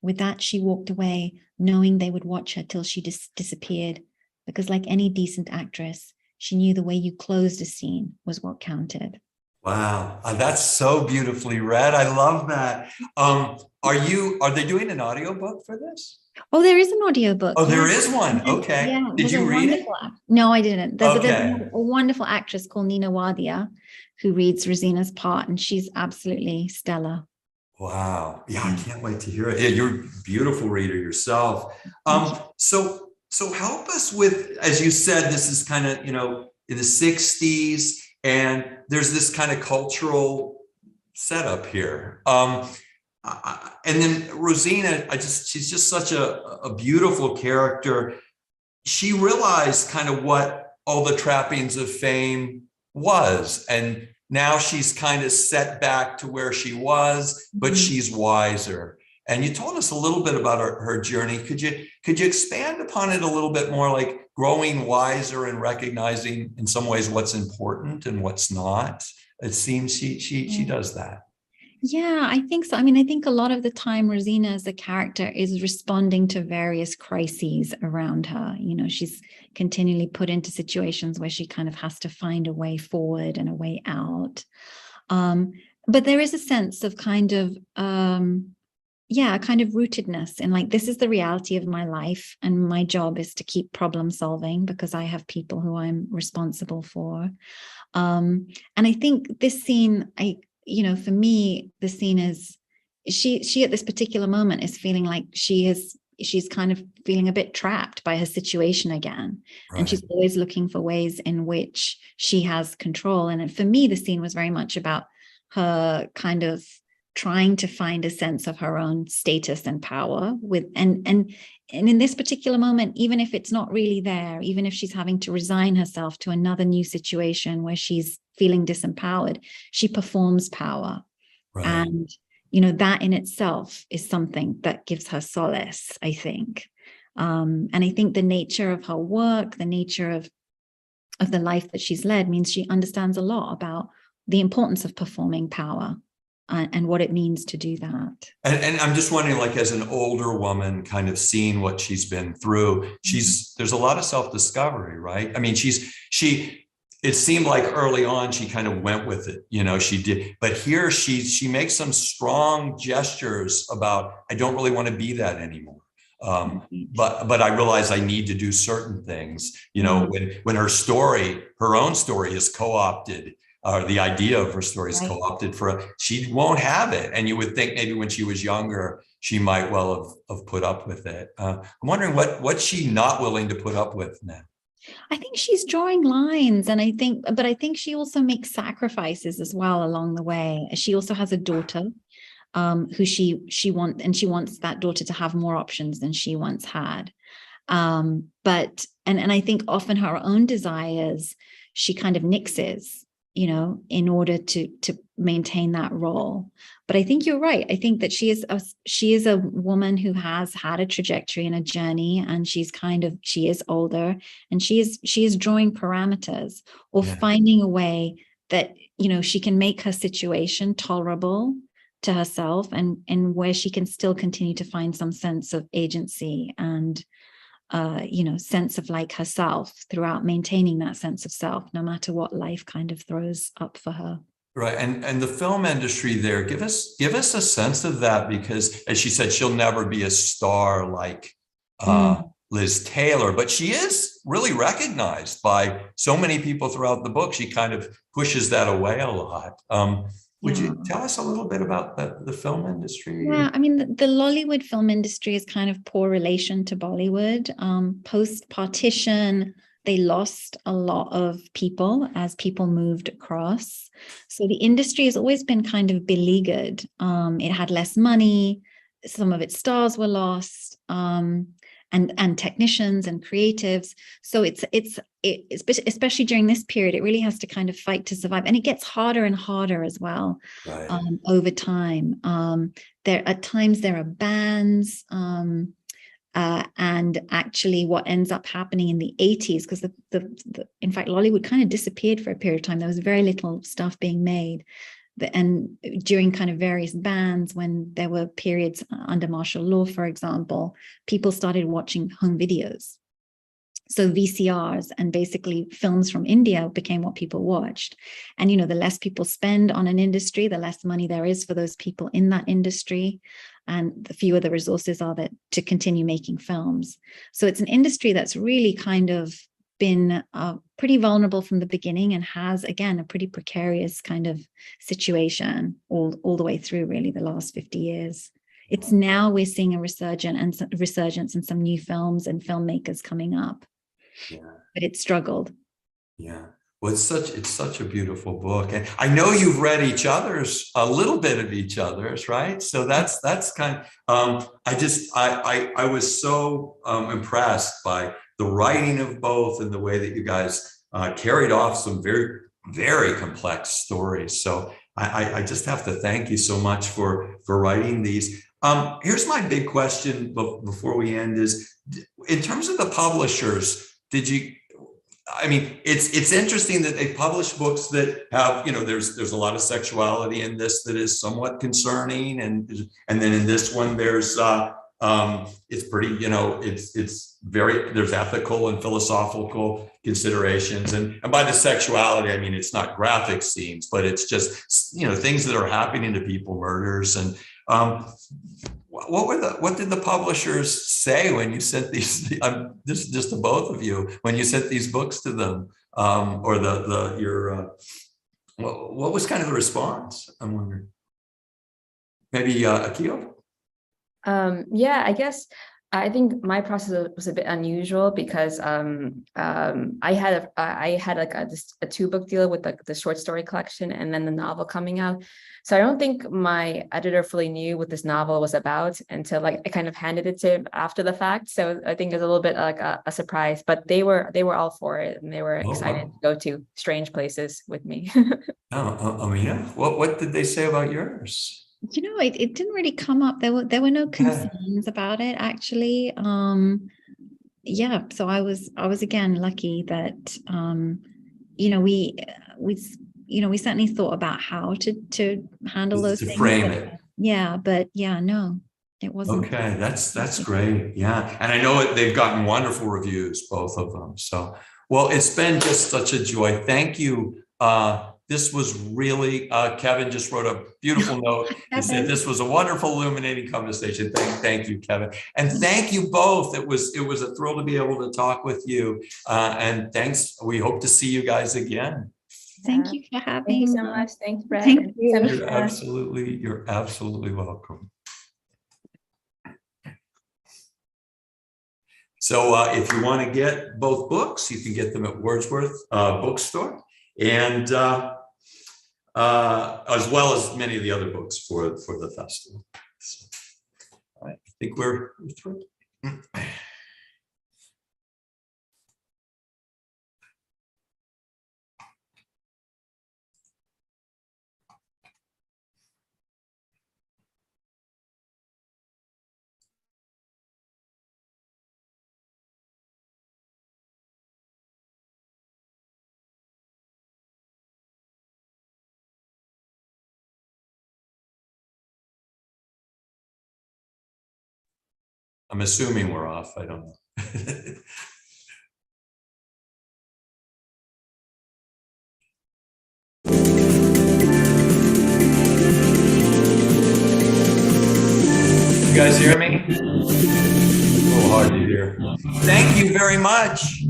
With that, she walked away, knowing they would watch her till she disappeared. Because like any decent actress, she knew the way you closed a scene was what counted. Wow, that's so beautifully read. I love that. Are they doing an audiobook for this? Oh, there is an audiobook. Oh, Yeah. there is one. Okay. Yeah, Did there's a you read it? wonderful No, I didn't. But there's Okay. a wonderful actress called Nina Wadia who reads Rosina's part, and she's absolutely stellar. Wow. Yeah, I can't wait to hear it. Yeah, you're a beautiful reader yourself. So help us with, as you said, this is kind of, in the 60s, and there's this kind of cultural setup here. And then Rosina, she's just such a beautiful character. She realized kind of what all the trappings of fame was. And now she's kind of set back to where she was, but she's wiser. And you told us a little bit about her journey. Could you expand upon it a little bit more, like growing wiser and recognizing in some ways what's important and what's not? It seems she does that. Yeah, I think so. I mean, I think a lot of the time Rosina as a character is responding to various crises around her. She's continually put into situations where she kind of has to find a way forward and a way out. But there is a sense of kind of rootedness in like, this is the reality of my life, and my job is to keep problem solving because I have people who I'm responsible for. And I think this scene, for me, the scene is she at this particular moment is feeling like she's kind of feeling a bit trapped by her situation again. Right. And she's always looking for ways in which she has control. And for me, the scene was very much about her kind of trying to find a sense of her own status and power and in this particular moment, even if it's not really there, even if she's having to resign herself to another new situation where she's feeling disempowered, she performs power. Right. And, that in itself is something that gives her solace, I think. And I think the nature of her work, the nature of the life that she's led means she understands a lot about the importance of performing power. And what it means to do that. And I'm just wondering, like, as an older woman, kind of seeing what she's been through, there's a lot of self-discovery, right? I mean, it seemed like early on she kind of went with it, she did, but here she makes some strong gestures about, I don't really want to be that anymore. But I realize I need to do certain things, when her own story is co-opted, or the idea of her story is co-opted she won't have it. And you would think maybe when she was younger, she might well have put up with it. I'm wondering what's she not willing to put up with now? I think she's drawing lines, and I think she also makes sacrifices as well along the way. She also has a daughter who she wants that daughter to have more options than she once had. But I think often her own desires, she kind of nixes, in order to maintain that role. But I think you're right. I think that she is a woman who has had a trajectory and a journey, and she is older, and she is drawing parameters or finding a way that, she can make her situation tolerable to herself, and where she can still continue to find some sense of agency and sense of like herself throughout maintaining that sense of self, no matter what life kind of throws up for her. Right. And the film industry there, give us a sense of that, because as she said, she'll never be a star like Liz Taylor, but she is really recognized by so many people throughout the book. She kind of pushes that away a lot. Would you tell us a little bit about the film industry? Yeah, I mean, the Lollywood film industry is kind of poor relation to Bollywood. Post-partition, they lost a lot of people as people moved across. So the industry has always been kind of beleaguered. It had less money. Some of its stars were lost. And technicians and creatives. So it's especially during this period, it really has to kind of fight to survive, and it gets harder and harder as well over time. At times there are bans, and actually what ends up happening in the 80s, because in fact Lollywood kind of disappeared for a period of time. There was very little stuff being made. and during kind of various bans, when there were periods under martial law, for example, people started watching home videos. So VCRs and basically films from India became what people watched. And, the less people spend on an industry, the less money there is for those people in that industry, and the fewer the resources are that to continue making films. So it's an industry that's really kind of been pretty vulnerable from the beginning, and has, again, a pretty precarious kind of situation all the way through really the last 50 years. It's now we're seeing a resurgence and some new films and filmmakers coming up. Yeah. But it struggled. Yeah. Well, it's such a beautiful book. And I know you've read a little bit of each other's, right? So that's kind of, I was so impressed by the writing of both and the way that you guys carried off some very, very complex stories. So I just have to thank you so much for writing these. Here's my big question before we end is, in terms of the publishers, it's interesting that they publish books that have, there's a lot of sexuality in this that is somewhat concerning. And then in this one, there's, it's pretty, there's ethical and philosophical considerations. And by the sexuality, I mean, it's not graphic scenes, but it's just, things that are happening to people, murders. And what did the publishers say when you sent these? This is just to both of you, when you sent these books to them, or what was kind of the response? I'm wondering. Maybe Akil? I think my process was a bit unusual because I had like a 2-book deal with the short story collection and then the novel coming out. So I don't think my editor fully knew what this novel was about until I kind of handed it to him after the fact. So I think it's a little bit like a surprise, but they were all for it, and they were excited to go to strange places with me. Aamina, what did they say about yours? It didn't really come up. There were no concerns about it, actually. So I was again lucky that we certainly thought about how to handle those things. Frame it. Yeah, but no, it wasn't. Okay, that's great. Yeah, and I know they've gotten wonderful reviews, both of them. So, well, it's been just such a joy. Thank you. This was really, Kevin just wrote a beautiful note. He said this was a wonderful, illuminating conversation. Thank you, Kevin. And thank you both. It was a thrill to be able to talk with you. And thanks. We hope to see you guys again. Thank you for having me. Thank you so much. Thanks, Brett. Thank you. You're absolutely welcome. So if you want to get both books, you can get them at Wordsworth Bookstore. And as well as many of the other books for the festival. So, I think we're through. I'm assuming we're off. I don't know. You guys hear me? A little hard to hear. Thank you very much.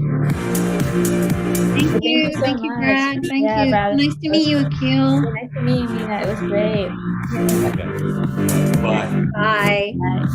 Thank you. Thank you, Brad. Thank you. Brad. Nice to meet you, Akil. Nice to meet you, Aamina. It was great. Okay. Bye. Bye. Bye.